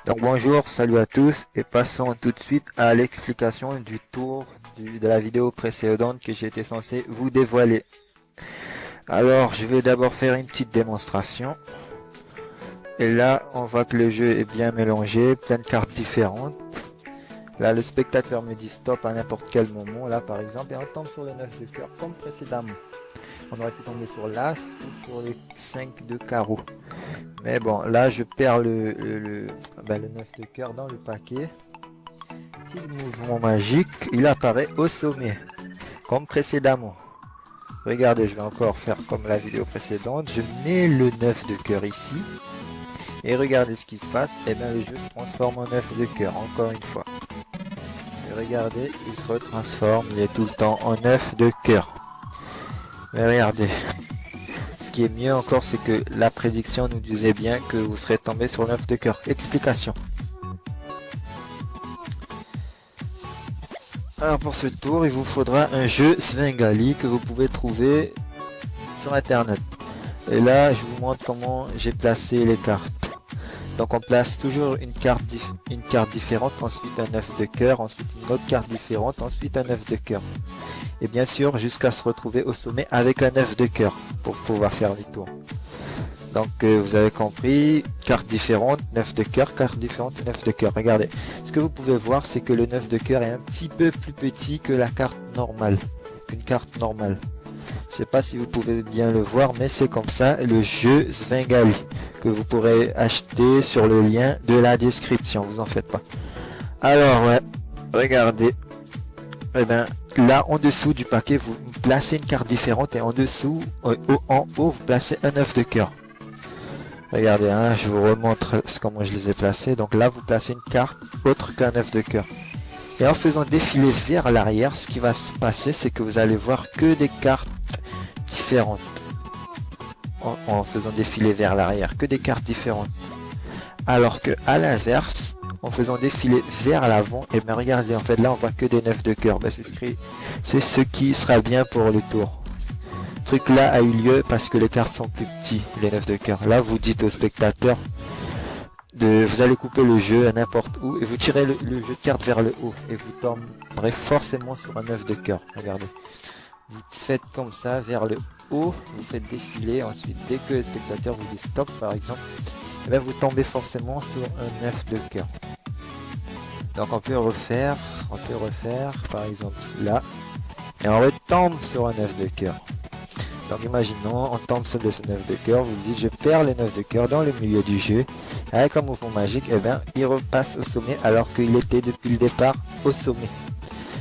Donc bonjour, salut à tous et passons tout de suite à l'explication du tour de la vidéo précédente que j'étais censé vous dévoiler. Alors je vais d'abord faire une petite démonstration. Et là on voit que le jeu est bien mélangé, plein de cartes différentes. Là le spectateur me dit stop à n'importe quel moment, là par exemple, et on tombe sur le 9 de cœur comme précédemment. On aurait pu tomber sur l'as ou sur les 5 de carreau. Mais bon, là je perds le 9 de cœur dans le paquet. Petit mouvement magique, il apparaît au sommet, comme précédemment. Regardez, je vais encore faire comme la vidéo précédente. Je mets le 9 de cœur ici. Et regardez ce qui se passe. Et bien le jeu se transforme en 9 de cœur, encore une fois. Et regardez, il se retransforme, il est tout le temps en 9 de cœur. Mais regardez. Ce qui est mieux encore, c'est que la prédiction nous disait bien que vous serez tombé sur 9 de cœur. Explication. Alors pour ce tour, il vous faudra un jeu Svengali que vous pouvez trouver sur internet. Et là, je vous montre comment j'ai placé les cartes. Donc on place toujours une carte différente, ensuite un 9 de cœur, ensuite une autre carte différente, ensuite un 9 de cœur. Et bien sûr, jusqu'à se retrouver au sommet avec un 9 de cœur pour pouvoir faire le tour. Donc vous avez compris, carte différente, 9 de cœur, carte différente, 9 de cœur. Regardez, ce que vous pouvez voir, c'est que le 9 de cœur est un petit peu plus petit que la carte normale, qu'une carte normale. Je sais pas si vous pouvez bien le voir, mais c'est comme ça le jeu Svengali que vous pourrez acheter sur le lien de la description, vous en faites pas. Alors ouais, regardez, et bien là en dessous du paquet vous placez une carte différente et en dessous, en haut vous placez un 9 de cœur. Regardez, hein, je vous remontre comment je les ai placés. Donc là vous placez une carte autre qu'un 9 de cœur. Et en faisant défiler vers l'arrière, ce qui va se passer, c'est que vous allez voir que des cartes différentes. En faisant défiler vers l'arrière, que des cartes différentes. Alors que à l'inverse, en faisant défiler vers l'avant, et bien regardez, en fait là on voit que des 9 de cœur. Ben, c'est ce qui sera bien pour le tour. Ce truc là a eu lieu parce que les cartes sont plus petits, les 9 de cœur. Là vous dites au spectateur, vous allez couper le jeu à n'importe où et vous tirez le jeu de cartes vers le haut et vous tomberez forcément sur un 9 de cœur. Regardez, vous faites comme ça vers le haut, vous faites défiler, ensuite dès que le spectateur vous dit stop par exemple, et bien vous tombez forcément sur un 9 de cœur. Donc on peut refaire par exemple là et on retombe sur un 9 de cœur. Donc imaginons, on tombe sur le 9 de cœur, vous dites je perds le 9 de cœur dans le milieu du jeu. Avec un mouvement magique, et bien il repasse au sommet alors qu'il était depuis le départ au sommet.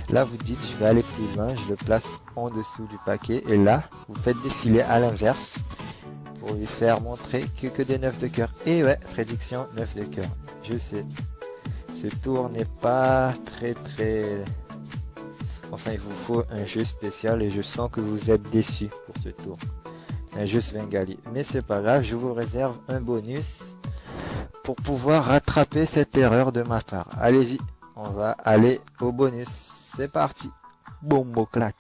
Là vous dites je vais aller plus loin, je le place en dessous du paquet et là vous faites défiler à l'inverse pour lui faire montrer que des 9 de cœur. Et ouais, prédiction 9 de cœur. Je sais, ce tour n'est pas très... Enfin, il vous faut un jeu spécial et je sens que vous êtes déçus pour ce tour. Un jeu Svengali. Mais c'est pas grave, je vous réserve un bonus pour pouvoir rattraper cette erreur de ma part. Allez-y, on va aller au bonus. C'est parti. Bombo clats.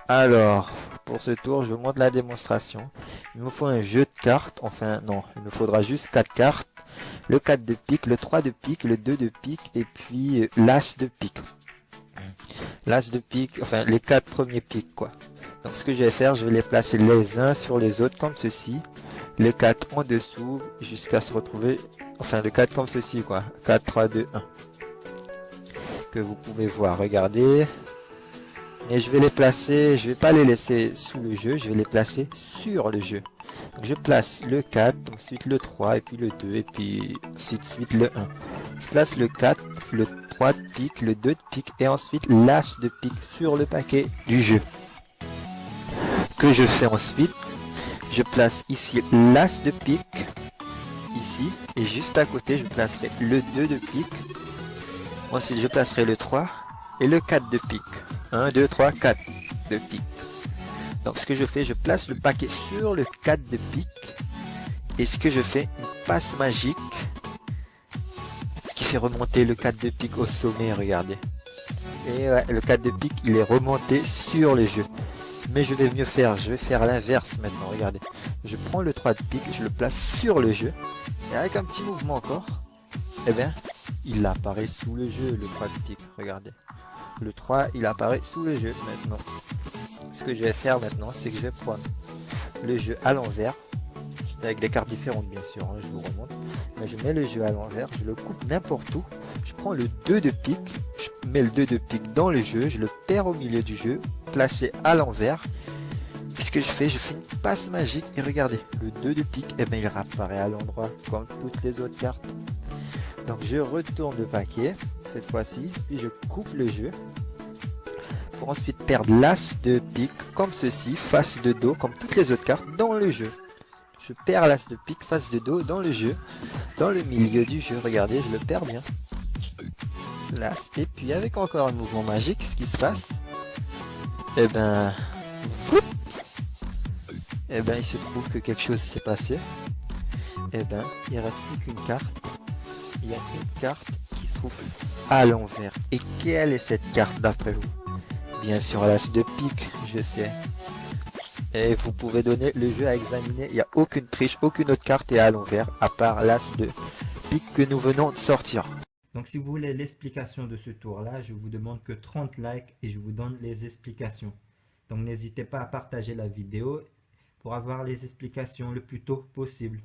Alors, pour ce tour, je vous montre la démonstration. Il me faut un jeu de cartes. Enfin, non, il me faudra juste 4 cartes. Le 4 de pique, le 3 de pique, le 2 de pique et puis l'as de pique. L'as de pique, enfin les 4 premiers piques quoi. Donc ce que je vais faire, je vais les placer les uns sur les autres comme ceci. Les 4 en dessous jusqu'à se retrouver, enfin le 4 comme ceci quoi. 4, 3, 2, 1. Que vous pouvez voir, regardez. Et je vais les placer, je vais pas les laisser sous le jeu, je vais les placer sur le jeu. Donc je place le 4, ensuite le 3, et puis le 2, et puis ensuite le 1. Je place le 4, le 3 de pique, le 2 de pique, et ensuite l'as de pique sur le paquet du jeu. Que je fais ensuite, je place ici l'as de pique, ici, et juste à côté je placerai le 2 de pique. Ensuite je placerai le 3 et le 4 de pique. 1, 2, 3, 4 de pique. Donc ce que je fais, je place le paquet sur le 4 de pique. Et ce que je fais, une passe magique. Ce qui fait remonter le 4 de pique au sommet, regardez. Et ouais, le 4 de pique, il est remonté sur le jeu. Mais je vais mieux faire, je vais faire l'inverse maintenant, regardez. Je prends le 3 de pique, je le place sur le jeu. Et avec un petit mouvement encore, eh bien, il apparaît sous le jeu, le 3 de pique, regardez. Le 3, il apparaît sous le jeu maintenant. Ce que je vais faire maintenant, c'est que je vais prendre le jeu à l'envers, avec des cartes différentes bien sûr, hein, je vous remonte. Mais je mets le jeu à l'envers, je le coupe n'importe où. Je prends le 2 de pique, je mets le 2 de pique dans le jeu, je le perds au milieu du jeu, placé à l'envers. Qu'est-ce que je fais? Je fais une passe magique et regardez, le 2 de pique, eh bien, il réapparaît à l'endroit comme toutes les autres cartes. Donc je retourne le paquet, cette fois-ci, puis je coupe le jeu. Pour ensuite perdre l'as de pique comme ceci, face de dos, comme toutes les autres cartes dans le jeu. Je perds l'as de pique face de dos dans le jeu, dans le milieu du jeu, regardez, je le perds bien. L'as, et puis avec encore un mouvement magique, ce qui se passe, eh ben, il se trouve que quelque chose s'est passé. Eh ben, il reste plus qu'une carte. Il y a une carte qui se trouve à l'envers. Et quelle est cette carte d'après vous? Bien sûr l'as de pique, je sais. Et vous pouvez donner le jeu à examiner. Il n'y a aucune triche, aucune autre carte est à l'envers, à part l'as de pique que nous venons de sortir. Donc si vous voulez l'explication de ce tour-là, je vous demande que 30 likes et je vous donne les explications. Donc n'hésitez pas à partager la vidéo pour avoir les explications le plus tôt possible.